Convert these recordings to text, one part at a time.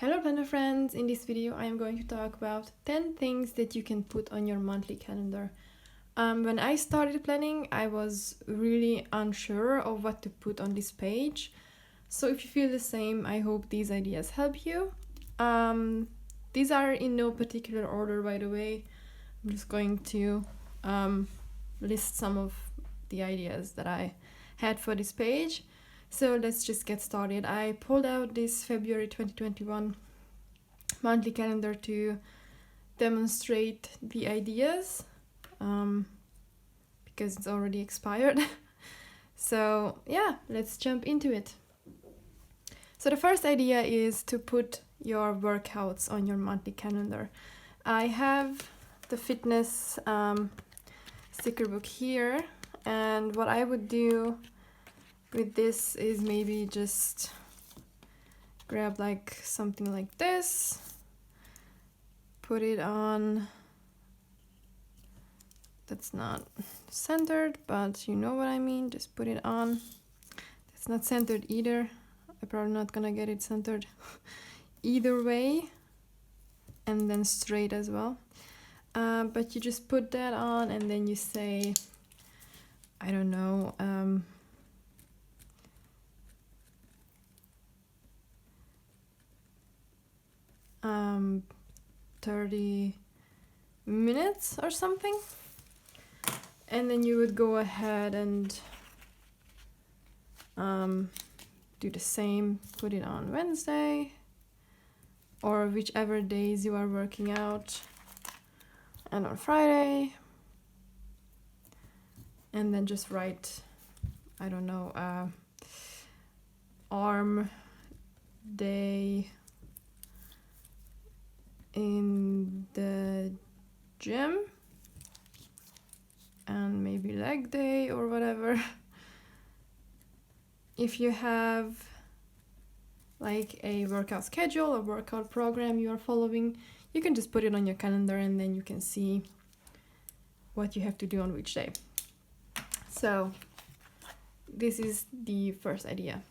Hello planner friends, in this video I am going to talk about 10 things that you can put on your monthly calendar. When I started planning, I was really unsure of what to put on this page. So if you feel the same, I hope these ideas help you. These are in no particular order, by the way. I'm just going to list some of the ideas that I had for this page. So let's just get started. I pulled out this February 2021 monthly calendar to demonstrate the ideas because it's already expired. So yeah, let's jump into it. So the first idea is to put your workouts on your monthly calendar. I have the fitness sticker book here, and what I would do with this is maybe just grab like something like this, put it on. That's not centered, but you know what I mean. Just put it on. It's not centered either. I'm probably not gonna get it centered either way, and then straight as well. But you just put that on, and then you say, I don't know, 30 minutes or something, and then you would go ahead and do the same, put it on Wednesday or whichever days you are working out, and on Friday, and then just write, I don't know, arm day in the gym, and maybe leg day or whatever. If you have like a workout schedule or workout program you are following, you can just put it on your calendar, and then you can see what you have to do on which day. So this is the first idea.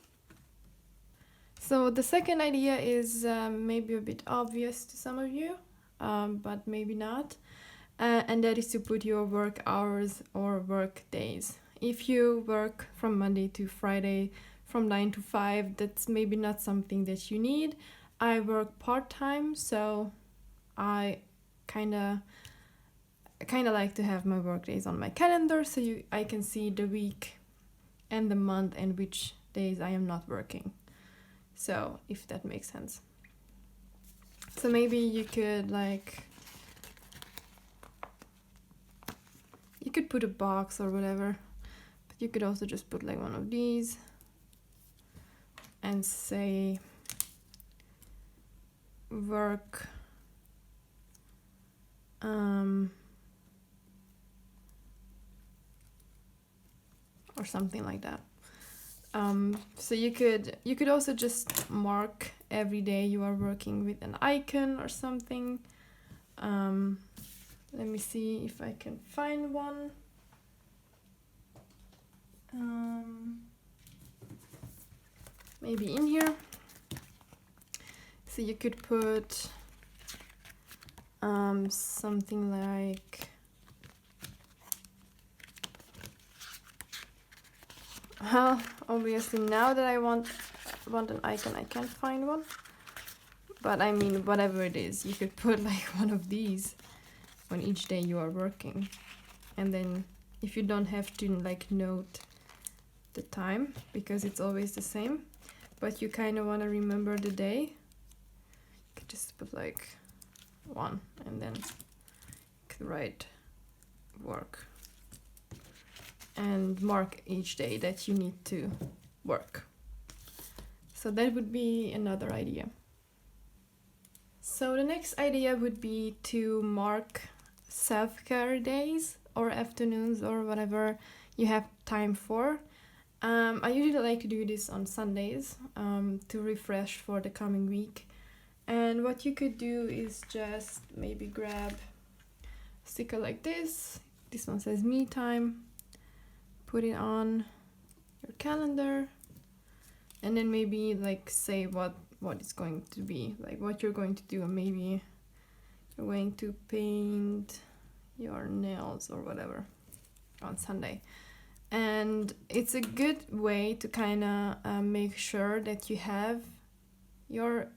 So the second idea is maybe a bit obvious to some of you, but maybe not, and that is to put your work hours or work days. If you work from Monday to Friday from 9 to 5, that's maybe not something that you need. I work part-time, so I kind of like to have my work days on my calendar, so I can see the week and the month and which days I am not working. So if that makes sense. So maybe you could put a box or whatever, but you could also just put like one of these and say work or something like that. So you could also just mark every day you are working with an icon or something. Let me see if I can find one. Maybe in here. So you could put something like obviously now that I want an icon, I can't find one, but I mean whatever it is, you could put like one of these on each day you are working, and then if you don't have to like note the time because it's always the same, but you kind of want to remember the day, you could just put like 1 and then you could write work and mark each day that you need to work. So that would be another idea. So the next idea would be to mark self-care days or afternoons or whatever you have time for. I usually like to do this on Sundays to refresh for the coming week. And what you could do is just maybe grab a sticker like this. This one says me time. Put it on your calendar, and then maybe like say what what it's going to be, like what you're going to do. Maybe you're going to paint your nails or whatever on Sunday. And it's a good way to kind of make sure that you have your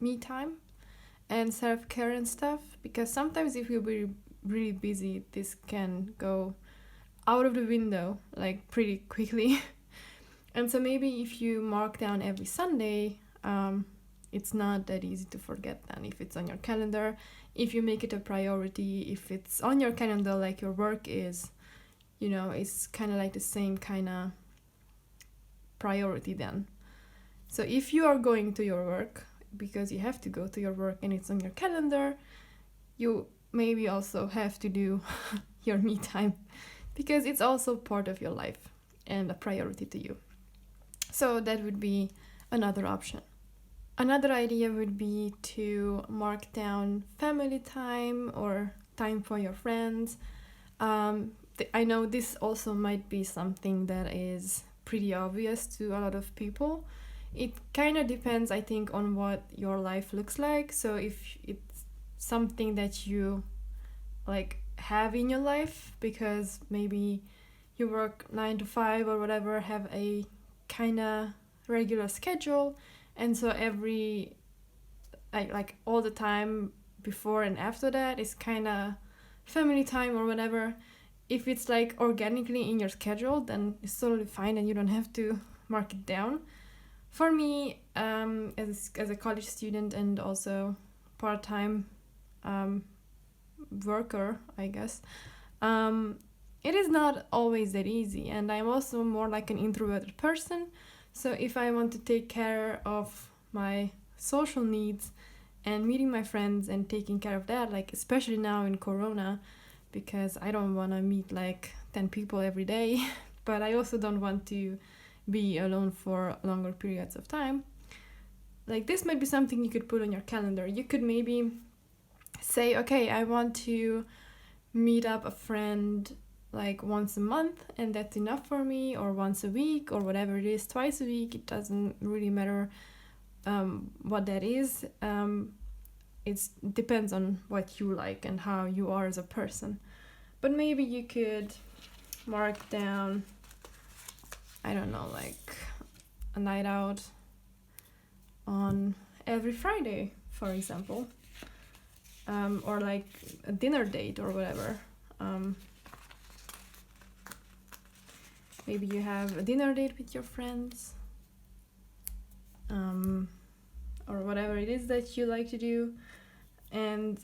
me time and self-care and stuff, because sometimes if you're really busy, this can go out of the window like pretty quickly. And so maybe if you mark down every Sunday, it's not that easy to forget then if it's on your calendar. If you make it a priority, if it's on your calendar like your work is, you know, it's kind of like the same kind of priority then. So if you are going to your work because you have to go to your work and it's on your calendar, you maybe also have to do your me time because it's also part of your life and a priority to you. So that would be another option. Another idea would be to mark down family time or time for your friends. I know this also might be something that is pretty obvious to a lot of people. It kind of depends, I think, on what your life looks like. So if it's something that you like have in your life, because maybe you work 9 to 5 or whatever, have a kind of regular schedule, and so every like all the time before and after that is kind of family time or whatever. If it's like organically in your schedule, then it's totally fine and you don't have to mark it down. For me, as a college student and also part-time worker, I guess, it is not always that easy, and I'm also more like an introverted person. So if I want to take care of my social needs and meeting my friends and taking care of that, like especially now in Corona, because I don't want to meet like 10 people every day, but I also don't want to be alone for longer periods of time. Like this might be something you could put on your calendar. You could maybe say, okay, I want to meet up a friend like once a month and that's enough for me, or once a week, or whatever it is, twice a week. It doesn't really matter what that is. It depends on what you like and how you are as a person. But maybe you could mark down, I don't know, like a night out on every Friday, for example, or like a dinner date or whatever. Maybe you have a dinner date with your friends, or whatever it is that you like to do. And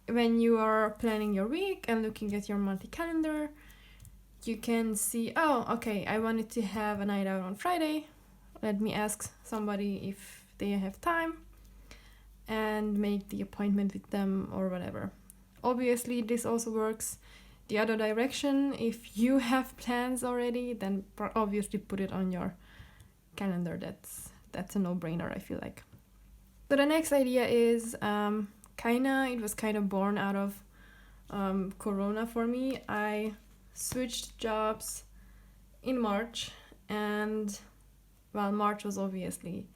when you are planning your week and looking at your monthly calendar, you can see, oh, okay, I wanted to have a night out on Friday. Let me ask somebody if they have time and make the appointment with them or whatever. Obviously, this also works the other direction. If you have plans already, then obviously put it on your calendar. That's a no-brainer, I feel like. So the next idea is it was kind of born out of Corona for me. I switched jobs in March, and well, March was obviously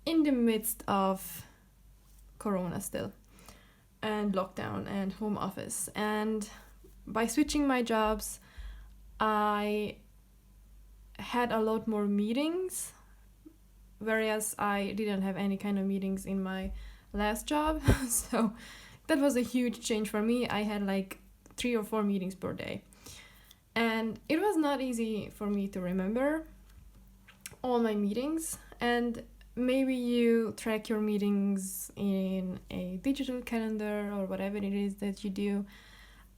in the midst of Corona still, and lockdown and home office. And by switching my jobs, I had a lot more meetings, whereas I didn't have any kind of meetings in my last job. So that was a huge change for me. I had like 3 or 4 meetings per day. And it was not easy for me to remember all my meetings. And maybe you track your meetings in a digital calendar or whatever it is that you do.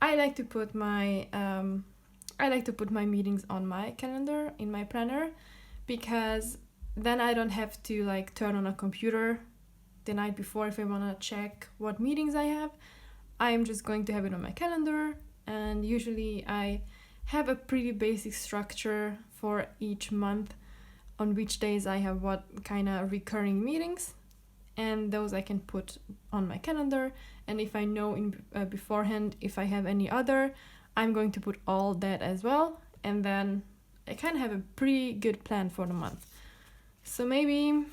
I like to put my meetings on my calendar, in my planner, because then I don't have to like turn on a computer the night before if I want to check what meetings I have. I am just going to have it on my calendar, and usually I have a pretty basic structure for each month on which days I have what kind of recurring meetings, and those I can put on my calendar. And if I know beforehand if I have any other, I'm going to put all that as well, and then I kind of have a pretty good plan for the month. So maybe,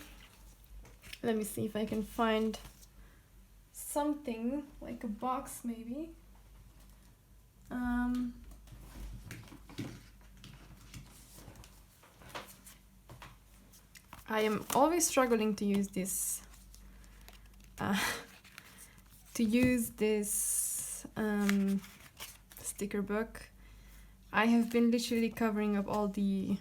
let me see if I can find something like a box maybe. I am always struggling to use this sticker book. I have been literally covering up all the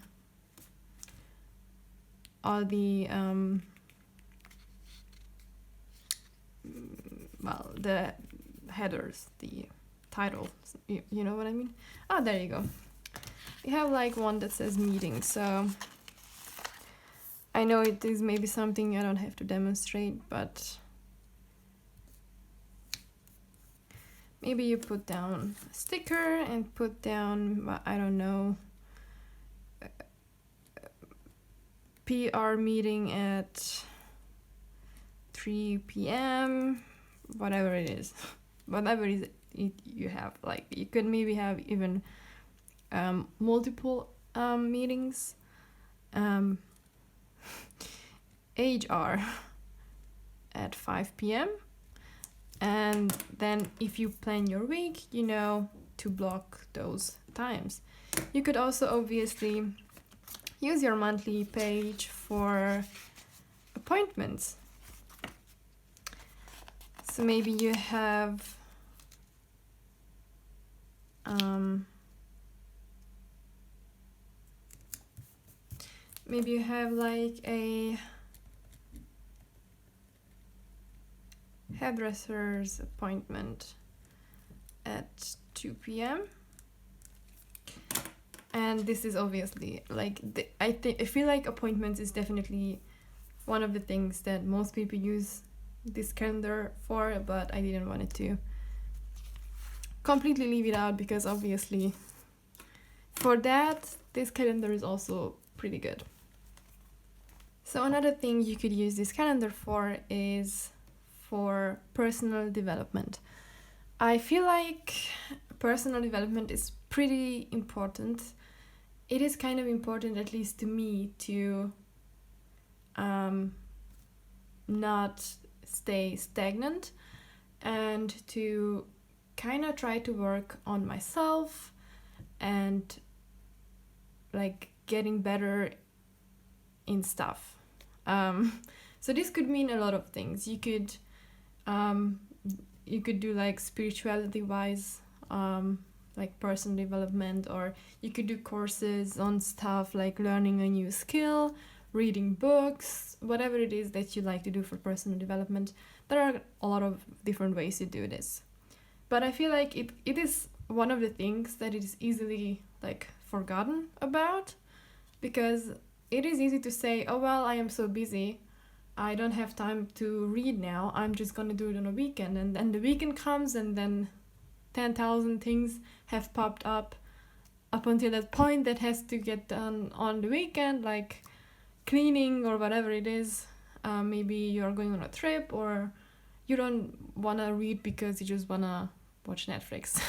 the headers, the title, you know what I mean? Oh, there you go. We have like one that says meeting, so I know it is maybe something I don't have to demonstrate, but maybe you put down a sticker and put down, I don't know, PR meeting at 3 p.m., whatever it is. Whatever it you have. Like, you could maybe have even multiple meetings. HR at 5 p.m. And then if you plan your week, you know to block those times. You could also obviously use your monthly page for appointments. So maybe you have like a hairdresser's appointment at 2 p.m. And this is obviously like I feel like appointments is definitely one of the things that most people use this calendar for, but I didn't want it to completely leave it out because obviously for that this calendar is also pretty good. So another thing you could use this calendar for is for personal development. I feel like personal development is pretty important. It is kind of important, at least to me, to not stay stagnant and to kind of try to work on myself and like getting better in stuff. So this could mean a lot of things. You could do like spirituality wise, like personal development, or you could do courses on stuff like learning a new skill, reading books, whatever it is that you like to do for personal development. There are a lot of different ways to do this. But I feel like it is one of the things that is easily like forgotten about, because it is easy to say, oh well, I am so busy, I don't have time to read now, I'm just gonna do it on a weekend. And then the weekend comes and then 10,000 things have popped up until that point that has to get done on the weekend, like cleaning or whatever it is. Maybe you're going on a trip, or you don't want to read because you just want to watch Netflix.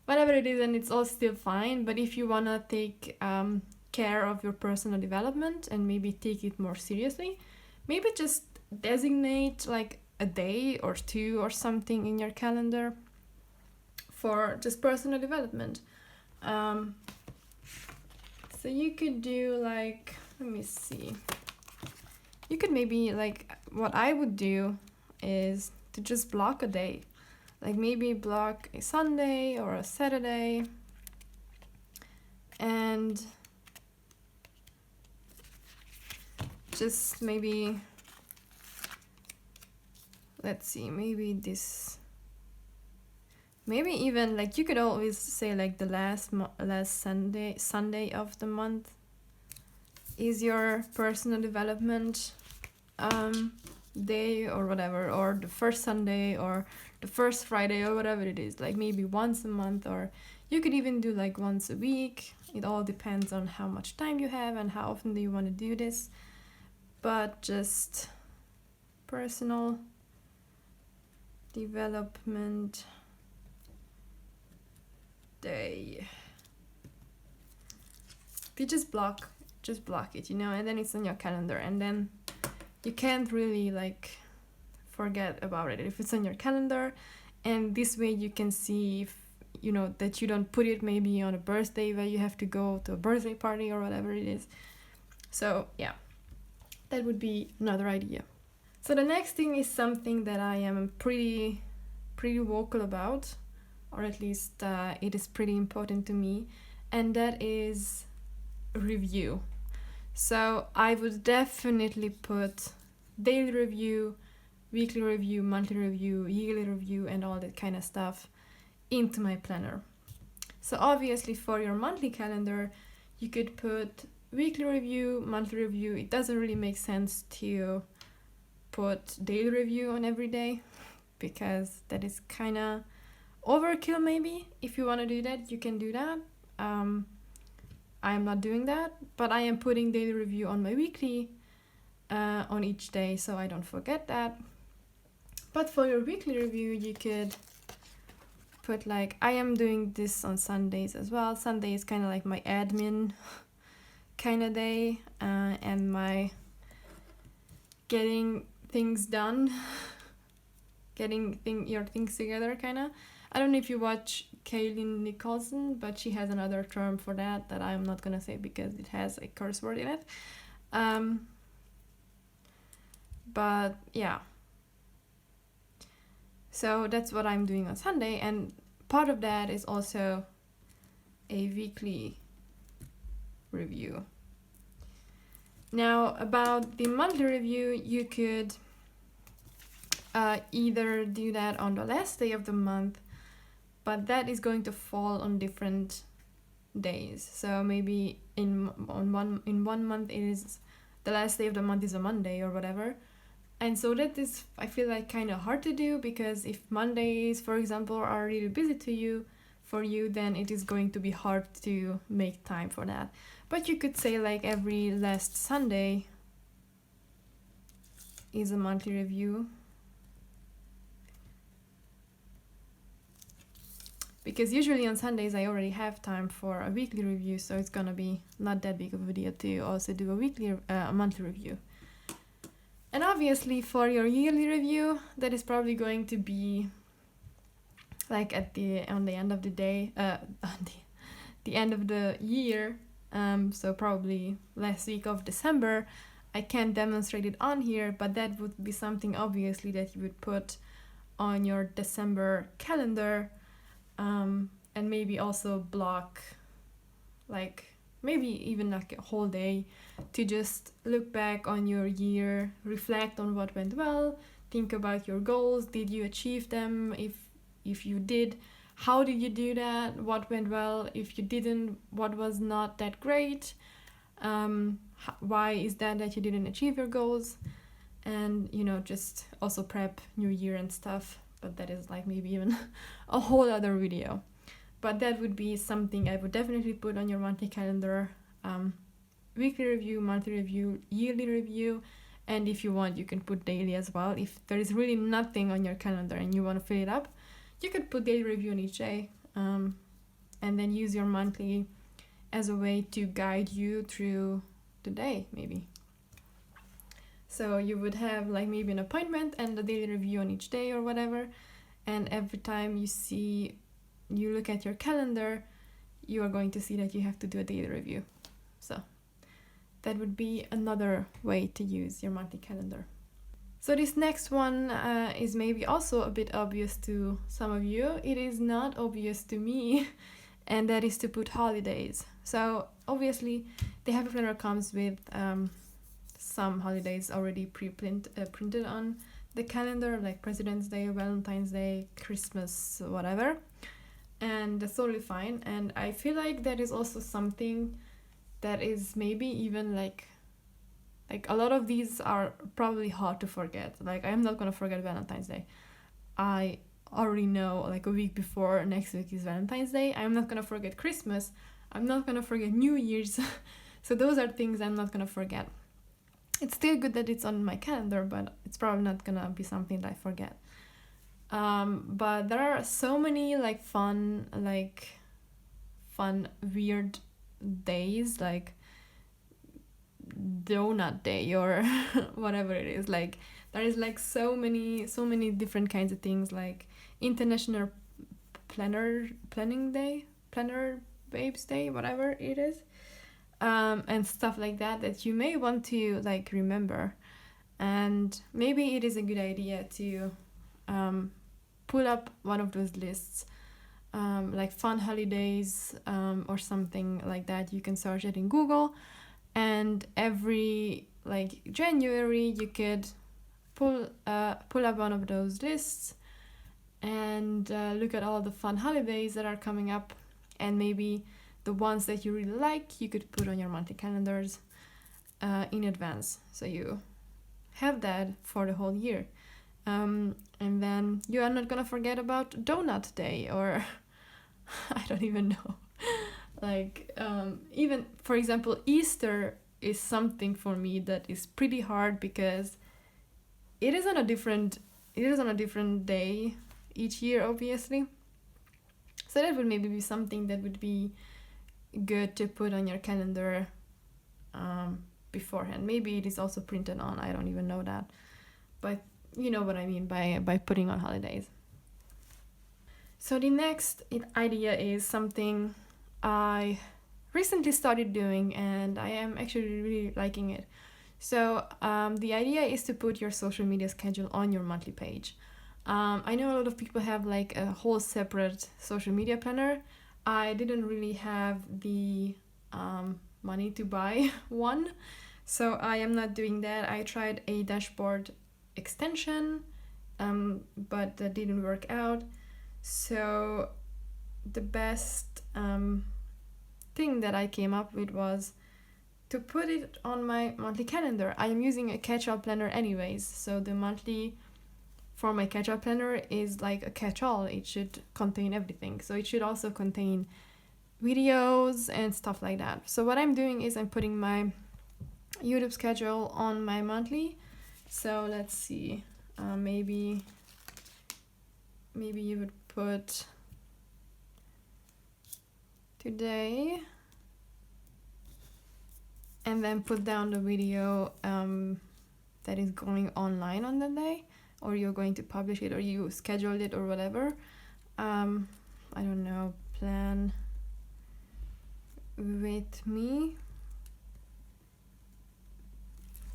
Whatever it is, and it's all still fine. But if you want to take care of your personal development and maybe take it more seriously, maybe just designate like a day or two or something in your calendar for just personal development. So you could do like, let me see, you could maybe like, what I would do is to just block a day, like maybe block a Sunday or a Saturday, and just maybe, let's see, maybe even like you could always say like the last Sunday of the month is your personal development day or whatever, or the first Sunday or the first Friday or whatever it is, like maybe once a month, or you could even do like once a week. It all depends on how much time you have and how often do you want to do this. But just personal development day. You just block just block it, and then it's on your calendar, and then you can't really like forget about it if it's on your calendar. And this way you can see if that you don't put it maybe on a birthday where you have to go to a birthday party or whatever it is. So yeah, that would be another idea. So the next thing is something that I am pretty vocal about, or at least it is pretty important to me, and that is review. So I would definitely put daily review, weekly review, monthly review, yearly review, and all that kind of stuff into my planner. So obviously for your monthly calendar, you could put weekly review, monthly review. It doesn't really make sense to put daily review on every day because that is kind of overkill. Maybe if you want to do that, you can do that. I am not doing that, but I am putting daily review on my weekly on each day, so I don't forget that. But for your weekly review, you could put like, I am doing this on Sundays as well. Sunday is kind of like my admin kind of day, and my getting things done, your things together kind of. I don't know if you watch Kaylin Nicholson, but she has another term for that I'm not gonna say because it has a curse word in it. But yeah, so that's what I'm doing on Sunday, and part of that is also a weekly review. Now about the monthly review, you could either do that on the last day of the month, but that is going to fall on different days. So maybe in one month it is the last day of the month is a Monday or whatever. And so that is, I feel like, kind of hard to do, because if Mondays, for example, are really busy for you, then it is going to be hard to make time for that. But you could say like every last Sunday is a monthly review. Because usually on Sundays I already have time for a weekly review, so it's gonna be not that big of a deal to also do a monthly review. And obviously for your yearly review, that is probably going to be like on the end of the day, on the end of the year. So probably last week of December. I can't demonstrate it on here, but that would be something obviously that you would put on your December calendar, and maybe also block like maybe even like a whole day to just look back on your year, reflect on what went well, think about your goals. Did you achieve them? If you did, how did you do that? What went well? If you didn't, what was not that great? Why is that you didn't achieve your goals? And just also prep new year and stuff, but that is like maybe even a whole other video. But that would be something I would definitely put on your monthly calendar. Weekly review, monthly review, yearly review, and if you want, you can put daily as well. If there is really nothing on your calendar and you want to fill it up, you could put daily review on each day, and then use your monthly as a way to guide you through the day, maybe. So you would have like maybe an appointment and a daily review on each day or whatever, and every time you look at your calendar, you are going to see that you have to do a daily review. So that would be another way to use your monthly calendar. So this next one is maybe also a bit obvious to some of you. It is not obvious to me, and that is to put holidays. So obviously the Happy Planner comes with some holidays already printed on the calendar, like President's Day, Valentine's Day, Christmas, whatever. And that's totally fine. And I feel like that is also something that is maybe even like a lot of these are probably hard to forget. Like I'm not gonna forget Valentine's Day. I already know like a week before next week is Valentine's Day. I'm not gonna forget Christmas. I'm not gonna forget New Year's. So those are things I'm not gonna forget. It's still good that it's on my calendar, but it's probably not gonna be something that I forget. But there are so many like fun weird days, like donut day or whatever it is. Like there is like so many different kinds of things, like International Planner Babes Day, whatever it is, and stuff like that that you may want to like remember. And maybe it is a good idea to pull up one of those lists, like fun holidays, or something like that. You can search it in Google, and every like January you could pull up one of those lists and look at all the fun holidays that are coming up, and maybe the ones that you really like you could put on your monthly calendars in advance, so you have that for the whole year. And then you are not gonna forget about Donut Day, or I don't even know. Like even for example, Easter is something for me that is pretty hard because it is on a different day each year, obviously. So that would maybe be something that would be good to put on your calendar beforehand. Maybe it is also printed on, I don't even know that, but you know what I mean by putting on holidays. So the next idea is something I recently started doing, and I am actually really liking it. So the idea is to put your social media schedule on your monthly page. I know a lot of people have like a whole separate social media planner. I didn't really have the money to buy one, so I am not doing that. I tried a dashboard extension, but that didn't work out. So the best thing that I came up with was to put it on my monthly calendar. I am using a catch-all planner anyways, so the monthly for my catch-all planner is like a catch-all. It should contain everything, so it should also contain videos and stuff like that. So what I'm doing is I'm putting my YouTube schedule on my monthly. So let's see, maybe you would put today and then put down the video that is going online on that day, or you're going to publish it, or you scheduled it, or whatever. I don't know, plan with me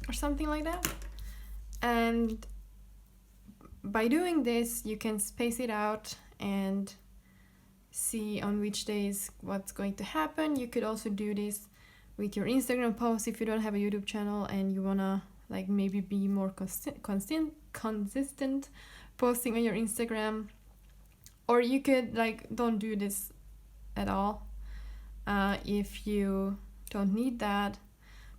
or something like that. And by doing this you can space it out and see on which days what's going to happen. You could also do this with your Instagram posts if you don't have a YouTube channel and you wanna like maybe be more consistent posting on your Instagram. Or you could like don't do this at all if you don't need that,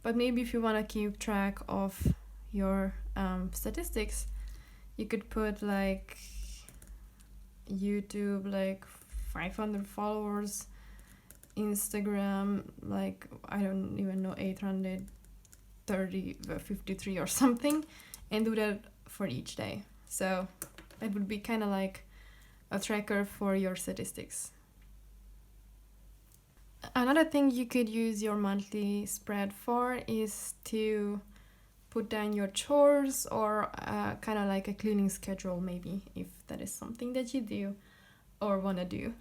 but maybe if you want to keep track of your statistics, you could put like YouTube like 500 followers, Instagram like I don't even know 853 or something, and do that for each day. So it would be kind of like a tracker for your statistics. Another thing you could use your monthly spread for is to put down your chores, or kind of like a cleaning schedule, maybe, if that is something that you do or want to do.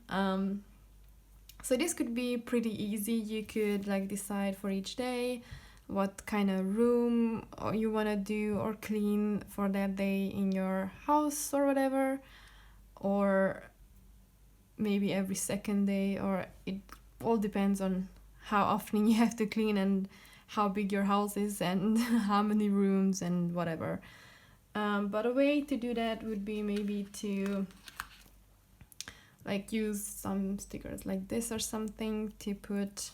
So this could be pretty easy. You could like decide for each day what kind of room you want to do or clean for that day in your house or whatever, or maybe every second day, or it all depends on how often you have to clean and how big your house is and how many rooms and whatever. But a way to do that would be maybe to like use some stickers like this or something to put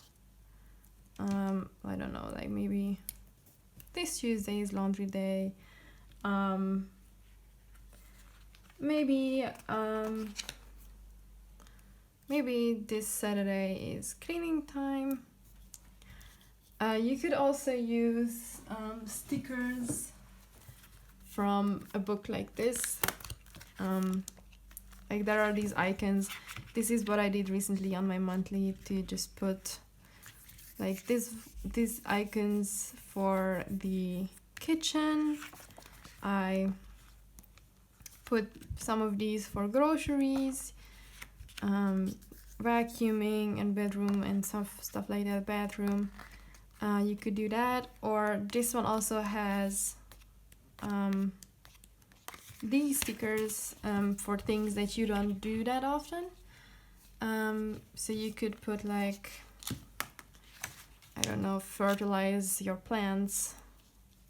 I don't know, like maybe this Tuesday is laundry day, maybe this Saturday is cleaning time. You could also use stickers from a book like this. Like there are these icons. This is what I did recently on my monthly, to just put like these icons for the kitchen. I put some of these for groceries, vacuuming and bedroom and stuff like that, bathroom. You could do that, or this one also has these stickers for things that you don't do that often. So you could put like, I don't know, fertilize your plants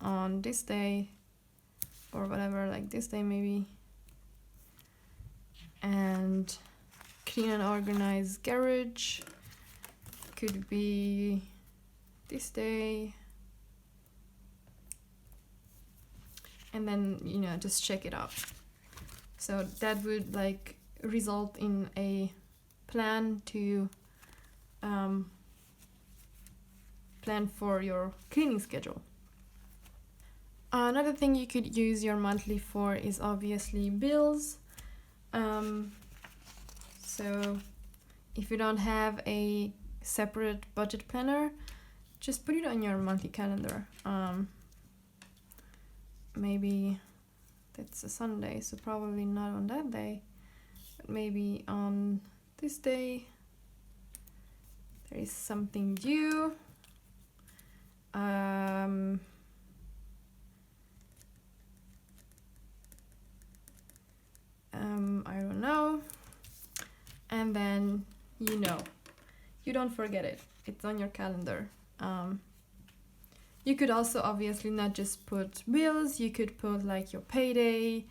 on this day or whatever, like this day maybe. And clean and organize garage could be this day. And then, just check it out. So that would like result in a plan to plan for your cleaning schedule. Another thing you could use your monthly for is obviously bills. So if you don't have a separate budget planner, just put it on your monthly calendar. Maybe that's a Sunday, so probably not on that day, but maybe on this day there is something due. I don't know. And then you don't forget it. It's on your calendar. You could also obviously not just put bills, you could put like your payday,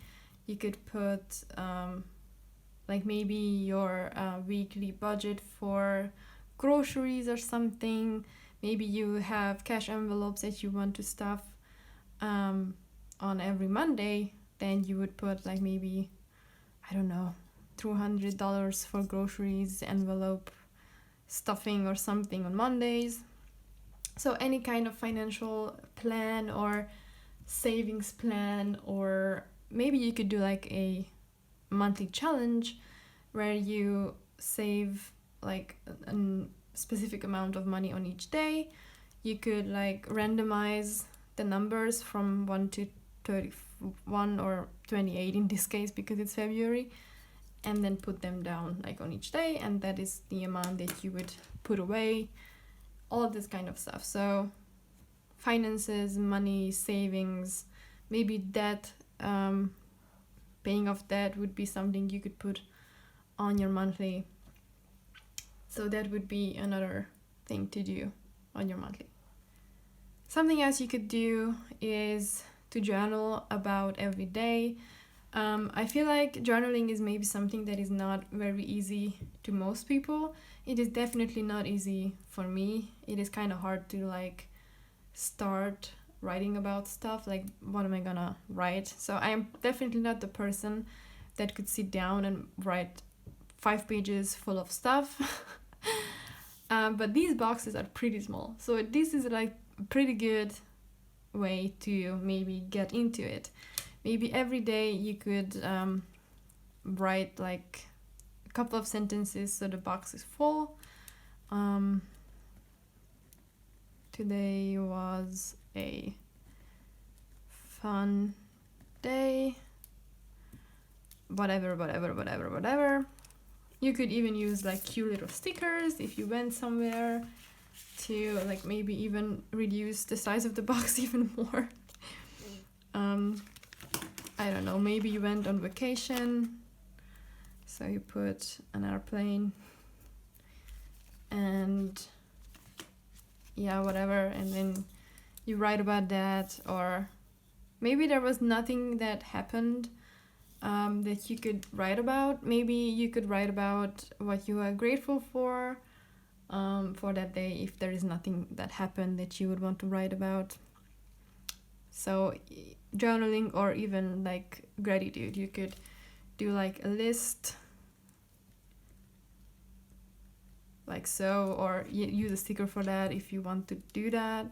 you could put like maybe your weekly budget for groceries or something. Maybe you have cash envelopes that you want to stuff on every Monday, then you would put like maybe, I don't know, $200 for groceries, envelope stuffing or something on Mondays. So any kind of financial plan or savings plan, or maybe you could do like a monthly challenge where you save like a specific amount of money on each day. You could like randomize the numbers from 1 to 31 or 28 in this case because it's February, and then put them down like on each day, and that is the amount that you would put away, all this kind of stuff. So finances, money, savings, maybe debt, paying off debt would be something you could put on your monthly. So that would be another thing to do on your monthly. Something else you could do is to journal about every day. I feel like journaling is maybe something that is not very easy to most people. It is definitely not easy for me. It is kind of hard to like start writing about stuff, like what am I gonna write? So I am definitely not the person that could sit down and write 5 pages full of stuff. But these boxes are pretty small, so this is like a pretty good way to maybe get into it. Maybe every day you could write like a couple of sentences so the box is full. Today was a fun day. Whatever. You could even use like cute little stickers if you went somewhere to like maybe even reduce the size of the box even more. I don't know, maybe you went on vacation, so you put an airplane and whatever, and then you write about that. Or maybe there was nothing that happened that you could write about. Maybe you could write about what you are grateful for that day, if there is nothing that happened that you would want to write about. So journaling, or even like gratitude, you could do like a list like so, or use a sticker for that if you want to do that.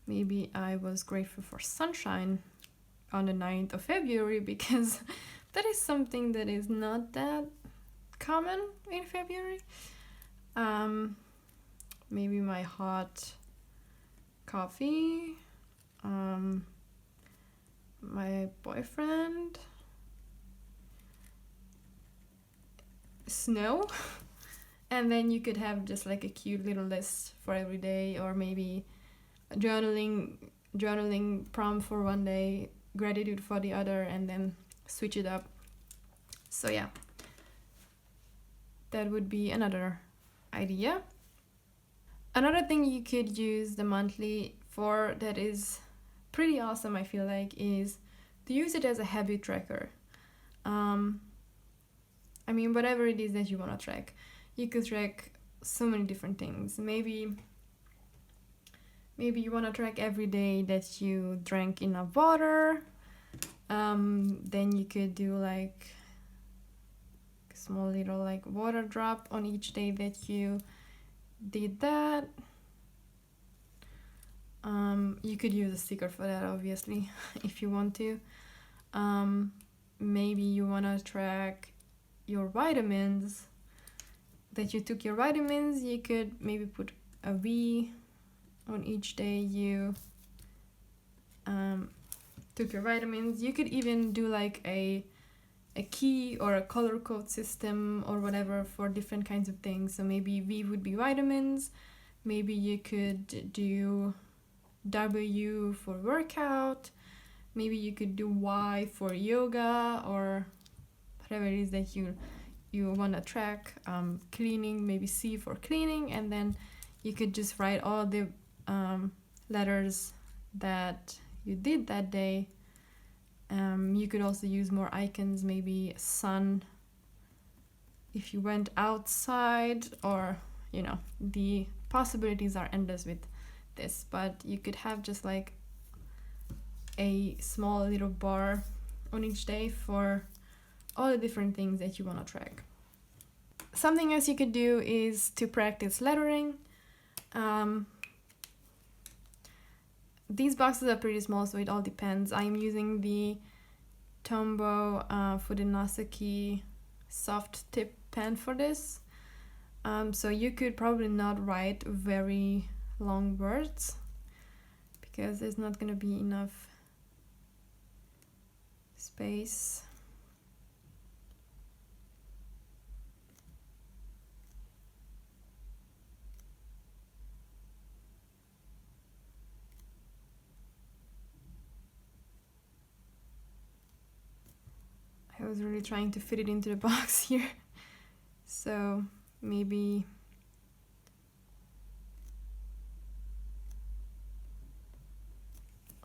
Maybe I was grateful for sunshine on the 9th of February because that is something that is not that common in February. Maybe my hot coffee, my boyfriend, snow. And then you could have just like a cute little list for every day, or maybe journaling prompt for one day, gratitude for the other, and then switch it up. So yeah, that would be another idea. Another thing you could use the monthly for that is pretty awesome, I feel like, is to use it as a habit tracker. I mean, whatever it is that you want to track, you could track so many different things. Maybe you want to track every day that you drank enough water. Then you could do like a small little like water drop on each day that you did that. You could use a sticker for that, obviously, if you want to. Maybe you want to track your vitamins, that you took your vitamins. You could maybe put a V on each day you took your vitamins. You could even do like a key or a color code system or whatever for different kinds of things. So maybe V would be vitamins. Maybe you could do W for workout. Maybe you could do Y for yoga, or whatever it is that you want to track. Cleaning, maybe C for cleaning, and then you could just write all the letters that you did that day. You could also use more icons, maybe sun if you went outside, or the possibilities are endless with this. But you could have just like a small little bar on each day for all the different things that you want to track. Something else you could do is to practice lettering. These boxes are pretty small, so it all depends. I'm using the Tombow Fudinasaki soft tip pen for this. So you could probably not write very long words because there's not going to be enough space. I was really trying to fit it into the box here. So maybe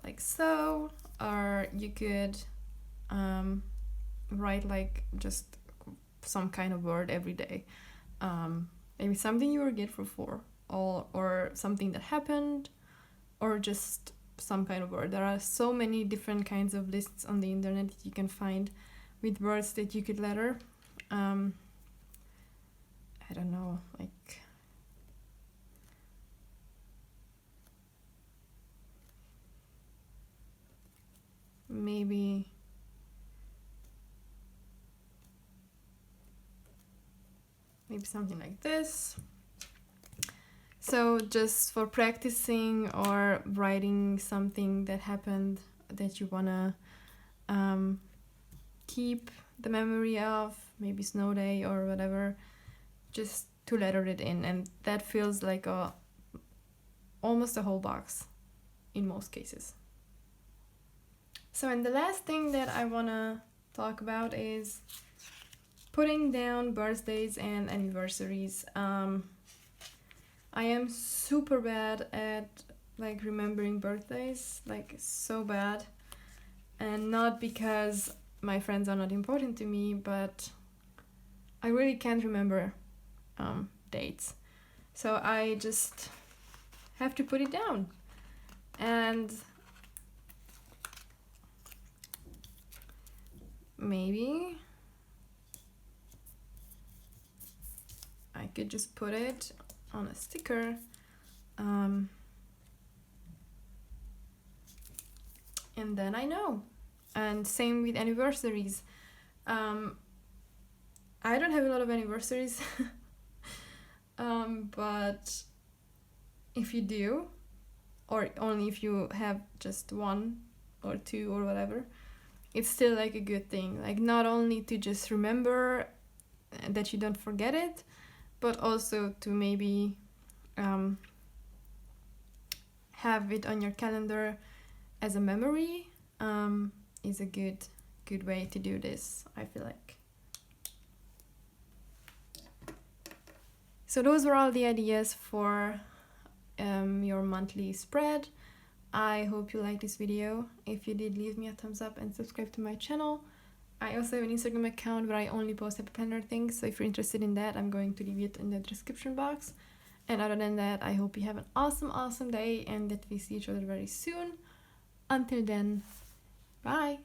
like so, or you could write like just some kind of word every day. Maybe something you were grateful for, or something that happened, or just some kind of word. There are so many different kinds of lists on the internet that you can find with words that you could letter. I don't know, like maybe something like this. So just for practicing or writing something that happened that you wanna keep the memory of, maybe snow day or whatever, just to letter it in, and that feels like almost a whole box in most cases. So, and the last thing that I wanna talk about is putting down birthdays and anniversaries. I am super bad at like remembering birthdays, like so bad, and not because my friends are not important to me, but I really can't remember dates. So I just have to put it down. And maybe I could just put it on a sticker. And then I know. And same with anniversaries. I don't have a lot of anniversaries. But if you do, or only if you have just one or two or whatever, it's still like a good thing. Like not only to just remember that you don't forget it, but also to maybe have it on your calendar as a memory is a good way to do this, I feel like. So those were all the ideas for your monthly spread. I hope you liked this video. If you did, leave me a thumbs up and subscribe to my channel. I also have an Instagram account where I only post happy planner things, so if you're interested in that, I'm going to leave it in the description box. And other than that, I hope you have an awesome day and that we see each other very soon. Until then, bye!